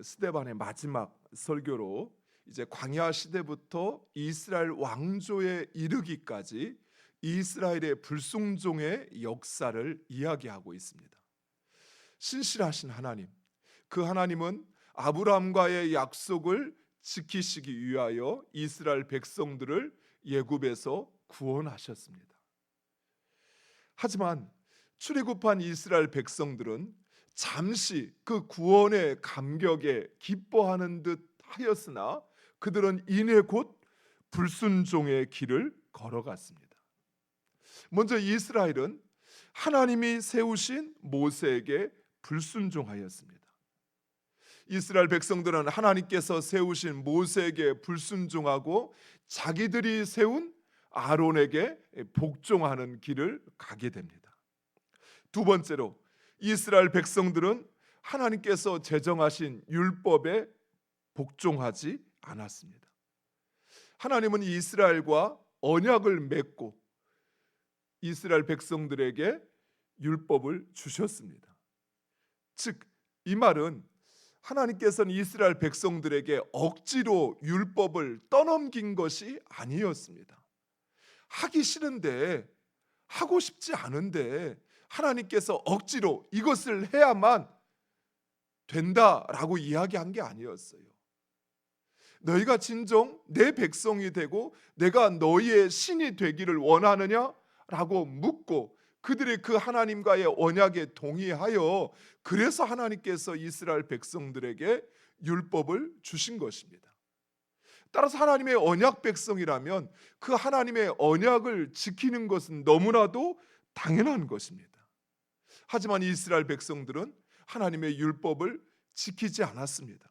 스데반의 마지막 설교로 이제 광야 시대부터 이스라엘 왕조에 이르기까지 이스라엘의 불순종의 역사를 이야기하고 있습니다. 신실하신 하나님, 그 하나님은 아브라함과의 약속을 지키시기 위하여 이스라엘 백성들을 애굽에서 구원하셨습니다. 하지만 출애굽한 이스라엘 백성들은 잠시 그 구원의 감격에 기뻐하는 듯 하였으나 그들은 이내 곧 불순종의 길을 걸어갔습니다. 먼저 이스라엘은 하나님이 세우신 모세에게 불순종하였습니다. 이스라엘 백성들은 하나님께서 세우신 모세에게 불순종하고 자기들이 세운 아론에게 복종하는 길을 가게 됩니다. 두 번째로 이스라엘 백성들은 하나님께서 제정하신 율법에 복종하지 않았습니다. 하나님은 이스라엘과 언약을 맺고 이스라엘 백성들에게 율법을 주셨습니다. 즉, 이 말은 하나님께서는 이스라엘 백성들에게 억지로 율법을 떠넘긴 것이 아니었습니다. 하기 싫은데, 하고 싶지 않은데 하나님께서 억지로 이것을 해야만 된다라고 이야기한 게 아니었어요. 너희가 진정 내 백성이 되고 내가 너희의 신이 되기를 원하느냐라고 묻고 그들의 그 하나님과의 언약에 동의하여 그래서 하나님께서 이스라엘 백성들에게 율법을 주신 것입니다. 따라서 하나님의 언약 백성이라면 그 하나님의 언약을 지키는 것은 너무나도 당연한 것입니다. 하지만 이스라엘 백성들은 하나님의 율법을 지키지 않았습니다.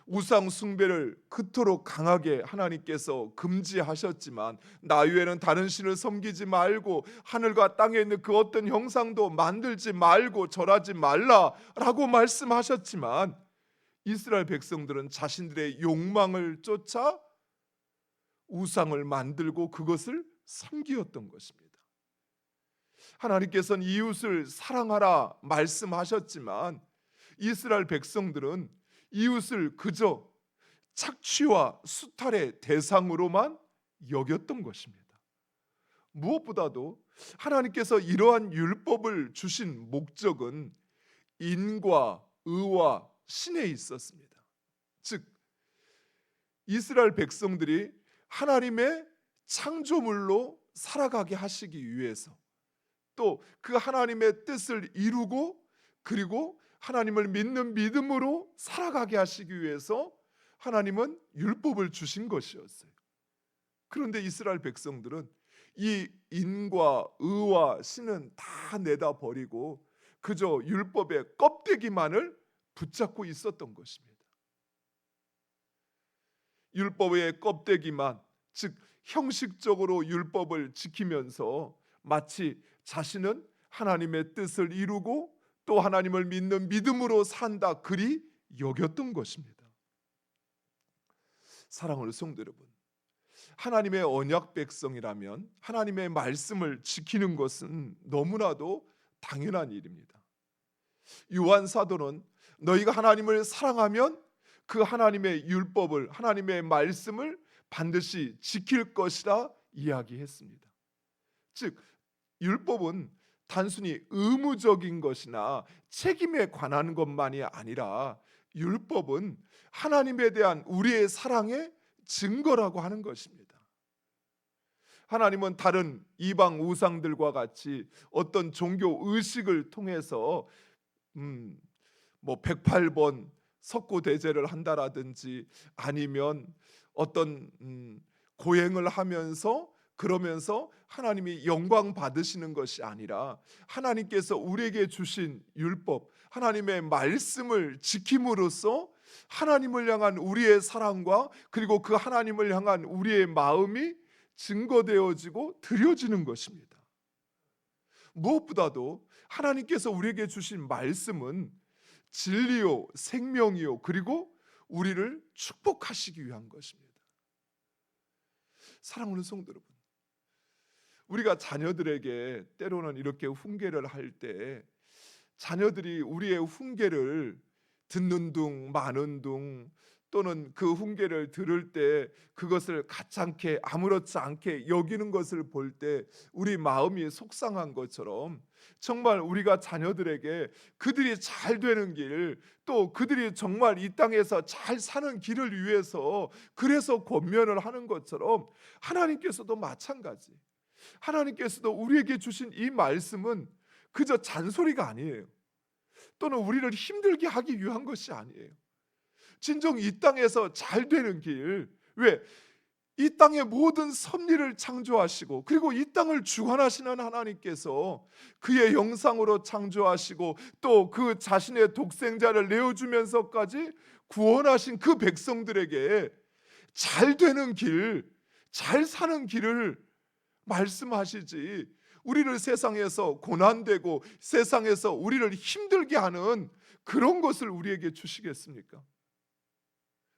우상 숭배를 그토록 강하게 하나님께서 금지하셨지만 나 외에는 다른 신을 섬기지 말고 하늘과 땅에 있는 그 어떤 형상도 만들지 말고 절하지 말라라고 말씀하셨지만 이스라엘 백성들은 자신들의 욕망을 쫓아 우상을 만들고 그것을 섬기었던 것입니다. 하나님께서는 이웃을 사랑하라 말씀하셨지만 이스라엘 백성들은 이웃을 그저 착취와 수탈의 대상으로만 여겼던 것입니다. 무엇보다도 하나님께서 이러한 율법을 주신 목적은 인과 의와 신에 있었습니다. 즉, 이스라엘 백성들이 하나님의 창조물로 살아가게 하시기 위해서 또 그 하나님의 뜻을 이루고 그리고 하나님을 믿는 믿음으로 살아가게 하시기 위해서 하나님은 율법을 주신 것이었어요. 그런데 이스라엘 백성들은 이 인과 의와 신은 다 내다 버리고 그저 율법의 껍데기만을 붙잡고 있었던 것입니다. 율법의 껍데기만, 즉 형식적으로 율법을 지키면서 마치 자신은 하나님의 뜻을 이루고 또 하나님을 믿는 믿음으로 산다 그리 여겼던 것입니다. 사랑하는 성도 여러분, 하나님의 언약 백성이라면 하나님의 말씀을 지키는 것은 너무나도 당연한 일입니다. 요한 사도는 너희가 하나님을 사랑하면 그 하나님의 율법을, 하나님의 말씀을 반드시 지킬 것이라 이야기했습니다. 즉, 율법은 단순히 의무적인 것이나 책임에 관한 것만이 아니라 율법은 하나님에 대한 우리의 사랑의 증거라고 하는 것입니다. 하나님은 다른 이방 우상들과 같이 어떤 종교 의식을 통해서 108번 석고대죄를 한다라든지 아니면 어떤 고행을 하면서 그러면서 하나님이 영광 받으시는 것이 아니라 하나님께서 우리에게 주신 율법, 하나님의 말씀을 지킴으로써 하나님을 향한 우리의 사랑과 그리고 그 하나님을 향한 우리의 마음이 증거되어지고 드려지는 것입니다. 무엇보다도 하나님께서 우리에게 주신 말씀은 진리요 생명이요 그리고 우리를 축복하시기 위한 것입니다. 사랑하는 성도 여러분, 우리가 자녀들에게 때로는 이렇게 훈계를 할 때 자녀들이 우리의 훈계를 듣는 둥 마는 둥, 또는 그 훈계를 들을 때 그것을 가찮게 아무렇지 않게 여기는 것을 볼 때 우리 마음이 속상한 것처럼, 정말 우리가 자녀들에게 그들이 잘 되는 길, 또 그들이 정말 이 땅에서 잘 사는 길을 위해서 그래서 권면을 하는 것처럼, 하나님께서도 마찬가지, 하나님께서도 우리에게 주신 이 말씀은 그저 잔소리가 아니에요. 또는 우리를 힘들게 하기 위한 것이 아니에요. 진정 이 땅에서 잘 되는 길, 왜? 이 땅의 모든 섭리를 창조하시고, 그리고 이 땅을 주관하시는 하나님께서 그의 형상으로 창조하시고, 또 그 자신의 독생자를 내어주면서까지 구원하신 그 백성들에게 잘 되는 길, 잘 사는 길을 말씀하시지, 우리를 세상에서 고난되고 세상에서 우리를 힘들게 하는 그런 것을 우리에게 주시겠습니까?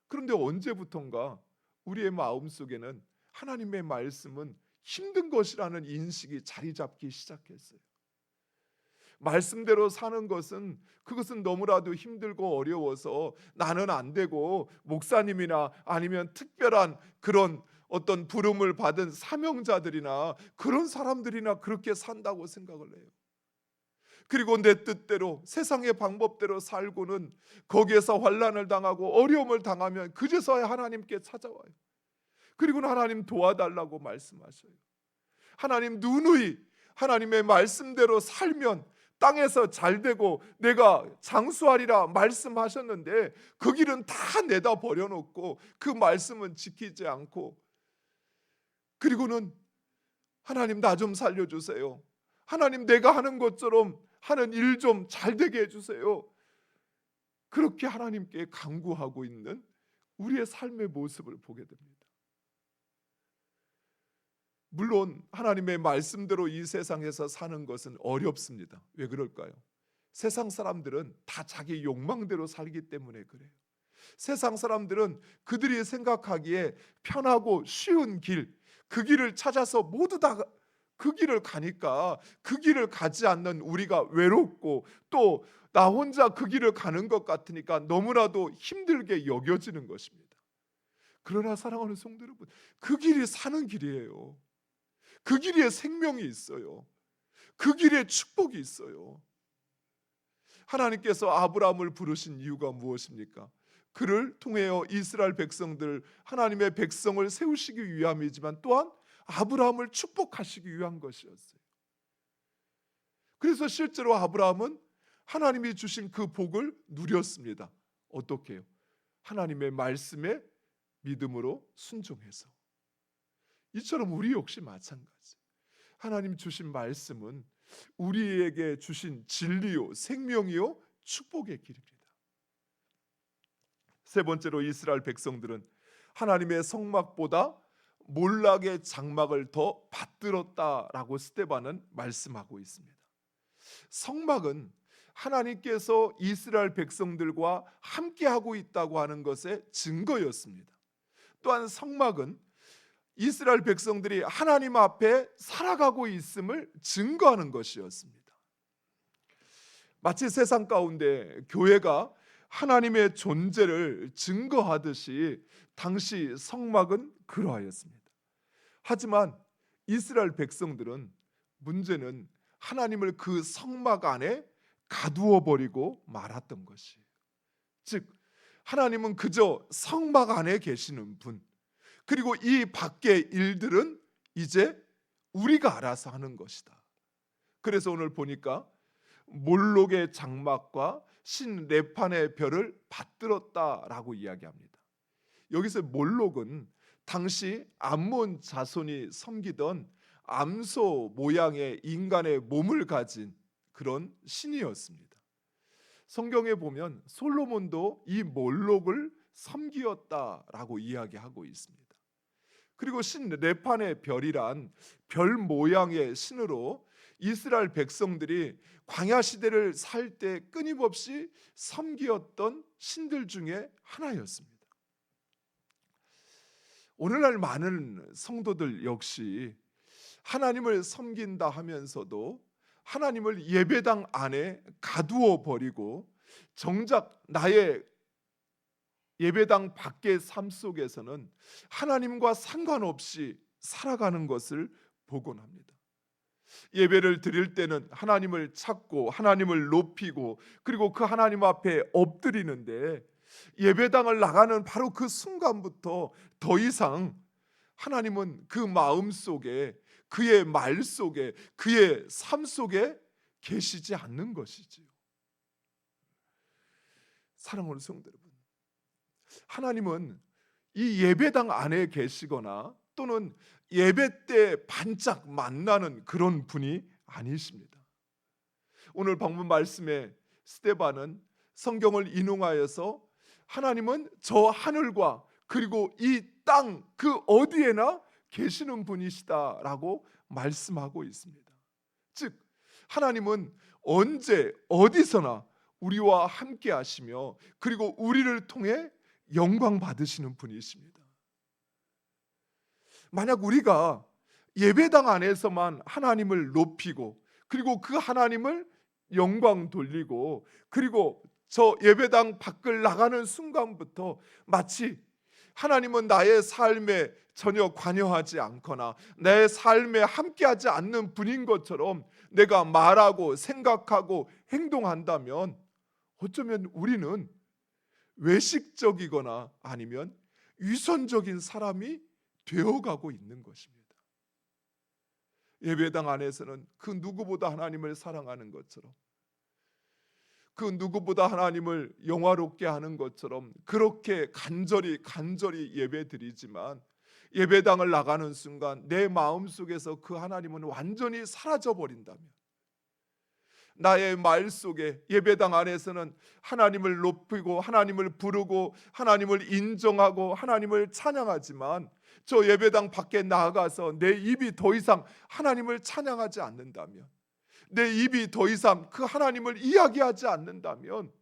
그런데 언제부턴가 우리의 마음속에는 하나님의 말씀은 힘든 것이라는 인식이 자리 잡기 시작했어요. 말씀대로 사는 것은, 그것은 너무나도 힘들고 어려워서 나는 안 되고, 목사님이나 아니면 특별한 그런 어떤 부름을 받은 사명자들이나 그런 사람들이나 그렇게 산다고 생각을 해요. 그리고 내 뜻대로 세상의 방법대로 살고는 거기에서 환난을 당하고 어려움을 당하면 그제서야 하나님께 찾아와요. 그리고는 하나님 도와달라고 말씀하셔요. 하나님 누누이 하나님의 말씀대로 살면 땅에서 잘되고 내가 장수하리라 말씀하셨는데, 그 길은 다 내다 버려놓고 그 말씀은 지키지 않고, 그리고는 하나님 나 좀 살려주세요, 하나님 내가 하는 것처럼 하는 일 좀 잘되게 해주세요, 그렇게 하나님께 간구하고 있는 우리의 삶의 모습을 보게 됩니다. 물론 하나님의 말씀대로 이 세상에서 사는 것은 어렵습니다. 왜 그럴까요? 세상 사람들은 다 자기 욕망대로 살기 때문에 그래요. 세상 사람들은 그들이 생각하기에 편하고 쉬운 길, 그 길을 찾아서 모두 다 그 길을 가니까, 그 길을 가지 않는 우리가 외롭고, 또 나 혼자 그 길을 가는 것 같으니까 너무나도 힘들게 여겨지는 것입니다. 그러나 사랑하는 성도 여러분, 그 길이 사는 길이에요. 그 길에 생명이 있어요. 그 길에 축복이 있어요. 하나님께서 아브라함을 부르신 이유가 무엇입니까? 그를 통하여 이스라엘 백성들, 하나님의 백성을 세우시기 위함이지만 또한 아브라함을 축복하시기 위한 것이었어요. 그래서 실제로 아브라함은 하나님이 주신 그 복을 누렸습니다. 어떻게 해요? 하나님의 말씀에 믿음으로 순종해서. 이처럼 우리 역시 마찬가지. 하나님 주신 말씀은 우리에게 주신 진리요 생명이요 축복의 길입니다. 세 번째로, 이스라엘 백성들은 하나님의 성막보다 몰락의 장막을 더 받들었다라고 스데반은 말씀하고 있습니다. 성막은 하나님께서 이스라엘 백성들과 함께하고 있다고 하는 것의 증거였습니다. 또한 성막은 이스라엘 백성들이 하나님 앞에 살아가고 있음을 증거하는 것이었습니다. 마치 세상 가운데 교회가 하나님의 존재를 증거하듯이 당시 성막은 그러하였습니다. 하지만 이스라엘 백성들은, 문제는 하나님을 그 성막 안에 가두어 버리고 말았던 것이에요. 즉 하나님은 그저 성막 안에 계시는 분, 그리고 이 밖의 일들은 이제 우리가 알아서 하는 것이다. 그래서 오늘 보니까 몰록의 장막과 신 레판의 별을 받들었다라고 이야기합니다. 여기서 몰록은 당시 암몬 자손이 섬기던 암소 모양의 인간의 몸을 가진 그런 신이었습니다. 성경에 보면 솔로몬도 이 몰록을 섬기었다라고 이야기하고 있습니다. 그리고 신 레판의 별이란 별 모양의 신으로 이스라엘 백성들이 광야 시대를 살 때 끊임없이 섬기었던 신들 중에 하나였습니다. 오늘날 많은 성도들 역시 하나님을 섬긴다 하면서도 하나님을 예배당 안에 가두어 버리고 정작 나의 예배당 밖의 삶 속에서는 하나님과 상관없이 살아가는 것을 보곤 합니다. 예배를 드릴 때는 하나님을 찾고 하나님을 높이고 그리고 그 하나님 앞에 엎드리는데, 예배당을 나가는 바로 그 순간부터 더 이상 하나님은 그 마음 속에, 그의 말 속에, 그의 삶 속에 계시지 않는 것이지요. 사랑하는 성도 여러분, 하나님은 이 예배당 안에 계시거나 또는 예배 때 반짝 만나는 그런 분이 아니십니다. 오늘 본문 말씀에 스데반은 성경을 인용하여서 하나님은 저 하늘과 그리고 이 땅 그 어디에나 계시는 분이시다라고 말씀하고 있습니다. 즉 하나님은 언제 어디서나 우리와 함께 하시며 그리고 우리를 통해 영광 받으시는 분이십니다. 만약 우리가 예배당 안에서만 하나님을 높이고 그리고 그 하나님을 영광 돌리고 그리고 저 예배당 밖을 나가는 순간부터 마치 하나님은 나의 삶에 전혀 관여하지 않거나 내 삶에 함께하지 않는 분인 것처럼 내가 말하고 생각하고 행동한다면 어쩌면 우리는 외식적이거나 아니면 위선적인 사람이 되어가고 있는 것입니다. 예배당 안에서는 그 누구보다 하나님을 사랑하는 것처럼, 그 누구보다 하나님을 영화롭게 하는 것처럼 그렇게 간절히 예배드리지만 예배당을 나가는 순간 내 마음속에서 그 하나님은 완전히 사라져 버린다면, 나의 말 속에 예배당 안에서는 하나님을 높이고 하나님을 부르고 하나님을 인정하고 하나님을 찬양하지만 저 예배당 밖에 나가서 내 입이 더 이상 하나님을 찬양하지 않는다면, 내 입이 더 이상 그 하나님을 이야기하지 않는다면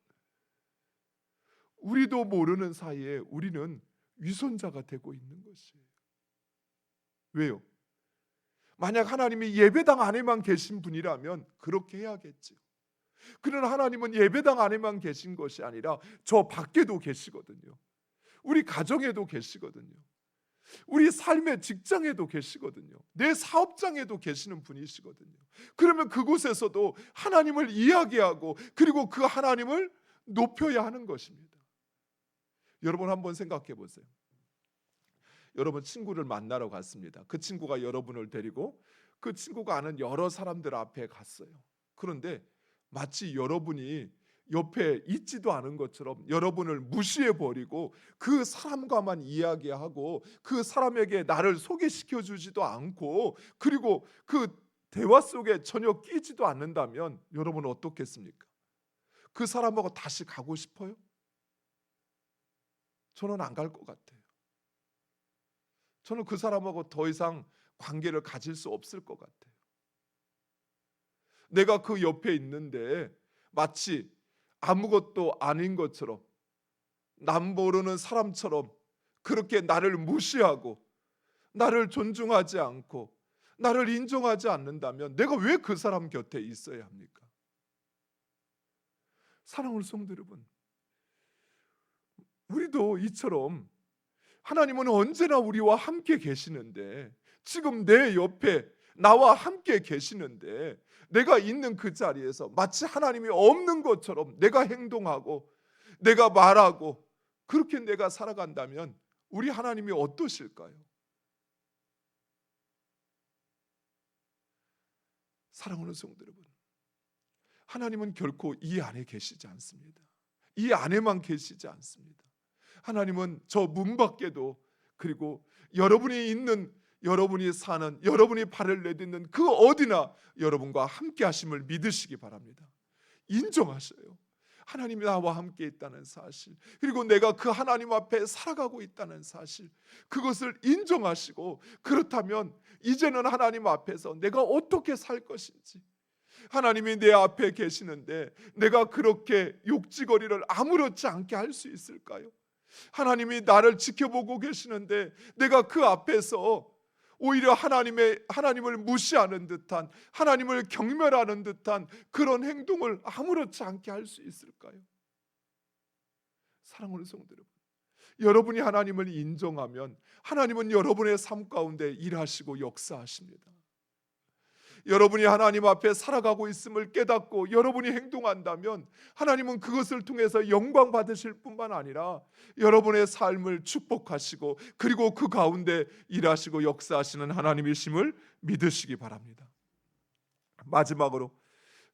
우리도 모르는 사이에 우리는 위선자가 되고 있는 것이에요. 왜요? 만약 하나님이 예배당 안에만 계신 분이라면 그렇게 해야겠죠. 그러나 하나님은 예배당 안에만 계신 것이 아니라 저 밖에도 계시거든요. 우리 가정에도 계시거든요. 우리 삶의 직장에도 계시거든요. 내 사업장에도 계시는 분이시거든요. 그러면 그곳에서도 하나님을 이야기하고 그리고 그 하나님을 높여야 하는 것입니다. 여러분 한번 생각해 보세요. 여러분 친구를 만나러 갔습니다. 그 친구가 여러분을 데리고 그 친구가 아는 여러 사람들 앞에 갔어요. 그런데 마치 여러분이 옆에 있지도 않은 것처럼 여러분을 무시해 버리고 그 사람과만 이야기하고 그 사람에게 나를 소개시켜 주지도 않고 그리고 그 대화 속에 전혀 끼지도 않는다면 여러분은 어떻겠습니까? 그 사람하고 다시 가고 싶어요? 저는 안 갈 것 같아요. 저는 그 사람하고 더 이상 관계를 가질 수 없을 것 같아요. 내가 그 옆에 있는데 마치 아무것도 아닌 것처럼, 남 모르는 사람처럼 그렇게 나를 무시하고 나를 존중하지 않고 나를 인정하지 않는다면 내가 왜 그 사람 곁에 있어야 합니까? 사랑하는 성도 여러분, 우리도 이처럼 하나님은 언제나 우리와 함께 계시는데, 지금 내 옆에 나와 함께 계시는데 내가 있는 그 자리에서 마치 하나님이 없는 것처럼 내가 행동하고 내가 말하고 그렇게 내가 살아간다면 우리 하나님이 어떠실까요? 사랑하는 성도 여러분, 하나님은 결코 이 안에 계시지 않습니다. 이 안에만 계시지 않습니다. 하나님은 저 문 밖에도, 그리고 여러분이 있는, 여러분이 사는, 여러분이 발을 내딛는 그 어디나 여러분과 함께 하심을 믿으시기 바랍니다. 인정하셔요. 하나님이 나와 함께 있다는 사실, 그리고 내가 그 하나님 앞에 살아가고 있다는 사실, 그것을 인정하시고, 그렇다면 이제는 하나님 앞에서 내가 어떻게 살 것인지, 하나님이 내 앞에 계시는데 내가 그렇게 욕지거리를 아무렇지 않게 할 수 있을까요? 하나님이 나를 지켜보고 계시는데 내가 그 앞에서 오히려 하나님을 무시하는 듯한, 하나님을 경멸하는 듯한 그런 행동을 아무렇지 않게 할 수 있을까요? 사랑하는 성도 여러분, 여러분이 하나님을 인정하면 하나님은 여러분의 삶 가운데 일하시고 역사하십니다. 여러분이 하나님 앞에 살아가고 있음을 깨닫고 여러분이 행동한다면 하나님은 그것을 통해서 영광 받으실 뿐만 아니라 여러분의 삶을 축복하시고 그리고 그 가운데 일하시고 역사하시는 하나님이심을 믿으시기 바랍니다. 마지막으로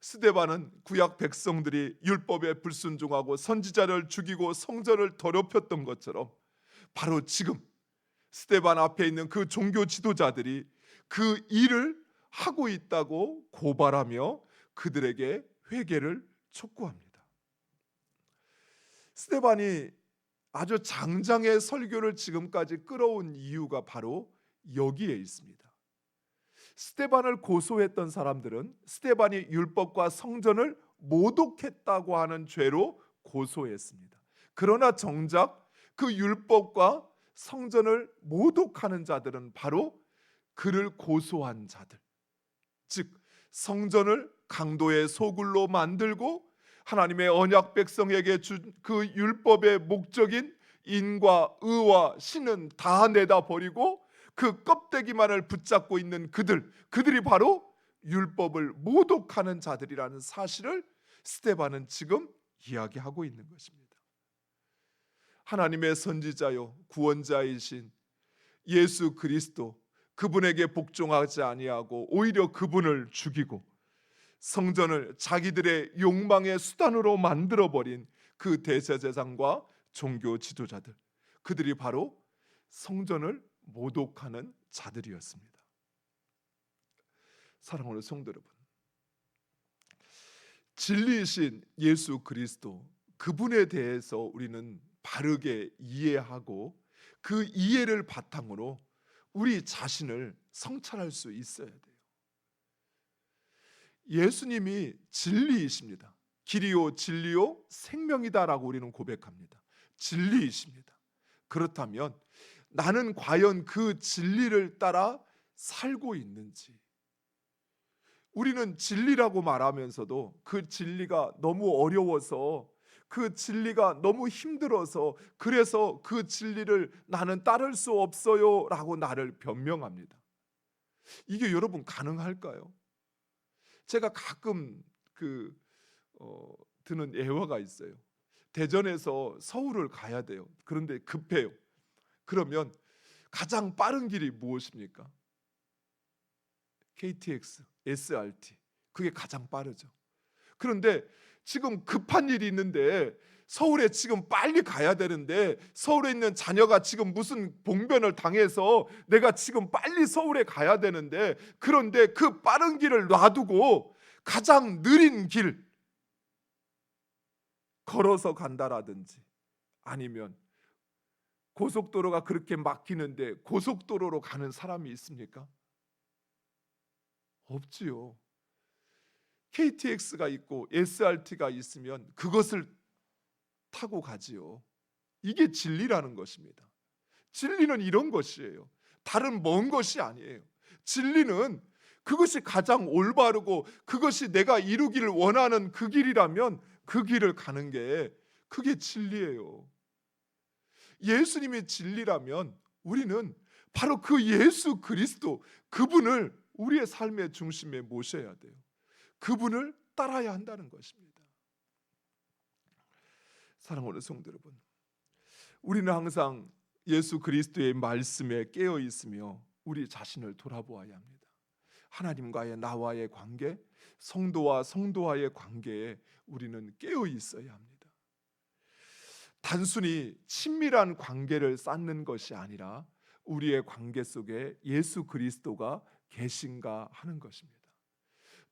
스데반은 구약 백성들이 율법에 불순종하고 선지자를 죽이고 성전을 더럽혔던 것처럼 바로 지금 스데반 앞에 있는 그 종교 지도자들이 그 일을 하고 있다고 고발하며 그들에게 회개를 촉구합니다. 스데반이 아주 장장의 설교를 지금까지 끌어온 이유가 바로 여기에 있습니다. 스데반을 고소했던 사람들은 스데반이 율법과 성전을 모독했다고 하는 죄로 고소했습니다. 그러나 정작 그 율법과 성전을 모독하는 자들은 바로 그를 고소한 자들, 즉 성전을 강도의 소굴로 만들고 하나님의 언약 백성에게 준 그 율법의 목적인 인과 의와 신은 다 내다 버리고 그 껍데기만을 붙잡고 있는 그들이 바로 율법을 모독하는 자들이라는 사실을 스데반은 지금 이야기하고 있는 것입니다. 하나님의 선지자요 구원자이신 예수 그리스도, 그분에게 복종하지 아니하고 오히려 그분을 죽이고 성전을 자기들의 욕망의 수단으로 만들어버린 그 대제사장과 종교 지도자들, 그들이 바로 성전을 모독하는 자들이었습니다. 사랑하는 성도 여러분, 진리이신 예수 그리스도, 그분에 대해서 우리는 바르게 이해하고 그 이해를 바탕으로 우리 자신을 성찰할 수 있어야 돼요. 예수님이 진리이십니다. 길이요 진리요 생명이다라고 우리는 고백합니다. 진리이십니다. 그렇다면 나는 과연 그 진리를 따라 살고 있는지, 우리는 진리라고 말하면서도 그 진리가 너무 어려워서, 그 진리가 너무 힘들어서, 그래서 그 진리를 나는 따를 수 없어요 라고 나를 변명합니다. 이게 여러분 가능할까요? 제가 가끔 드는 예화가 있어요. 대전에서 서울을 가야 돼요. 그런데 급해요. 그러면 가장 빠른 길이 무엇입니까? KTX, SRT. 그게 가장 빠르죠. 그런데 지금 급한 일이 있는데 서울에 지금 빨리 가야 되는데 서울에 있는 자녀가 지금 무슨 봉변을 당해서 내가 지금 빨리 서울에 가야 되는데, 그런데 그 빠른 길을 놔두고 가장 느린 길 걸어서 간다라든지, 아니면 고속도로가 그렇게 막히는데 고속도로로 가는 사람이 있습니까? 없지요. KTX가 있고 SRT가 있으면 그것을 타고 가지요. 이게 진리라는 것입니다. 진리는 이런 것이에요. 다른 먼 것이 아니에요. 진리는 그것이 가장 올바르고 그것이 내가 이루기를 원하는 그 길이라면 그 길을 가는 게 그게 진리예요. 예수님이 진리라면 우리는 바로 그 예수 그리스도, 그분을 우리의 삶의 중심에 모셔야 돼요. 그분을 따라야 한다는 것입니다. 사랑하는 성도 여러분, 우리는 항상 예수 그리스도의 말씀에 깨어 있으며 우리 자신을 돌아보아야 합니다. 하나님과의 나와의 관계, 성도와 성도와의 관계에 우리는 깨어 있어야 합니다. 단순히 친밀한 관계를 쌓는 것이 아니라 우리의 관계 속에 예수 그리스도가 계신가 하는 것입니다.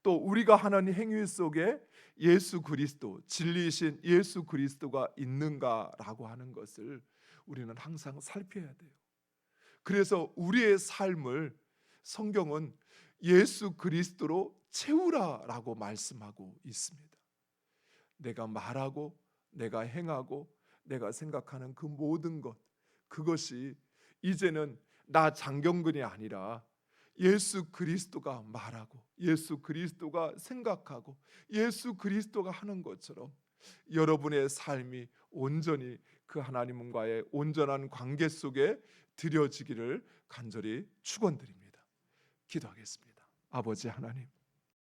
또 우리가 하는 행위 속에 예수 그리스도, 진리이신 예수 그리스도가 있는가라고 하는 것을 우리는 항상 살펴야 돼요. 그래서 우리의 삶을 성경은 예수 그리스도로 채우라라고 말씀하고 있습니다. 내가 말하고 내가 행하고 내가 생각하는 그 모든 것, 그것이 이제는 나 장경근이 아니라 예수 그리스도가 말하고 예수 그리스도가 생각하고 예수 그리스도가 하는 것처럼 여러분의 삶이 온전히 그 하나님과의 온전한 관계 속에 드려지기를 간절히 축원드립니다. 기도하겠습니다. 아버지 하나님,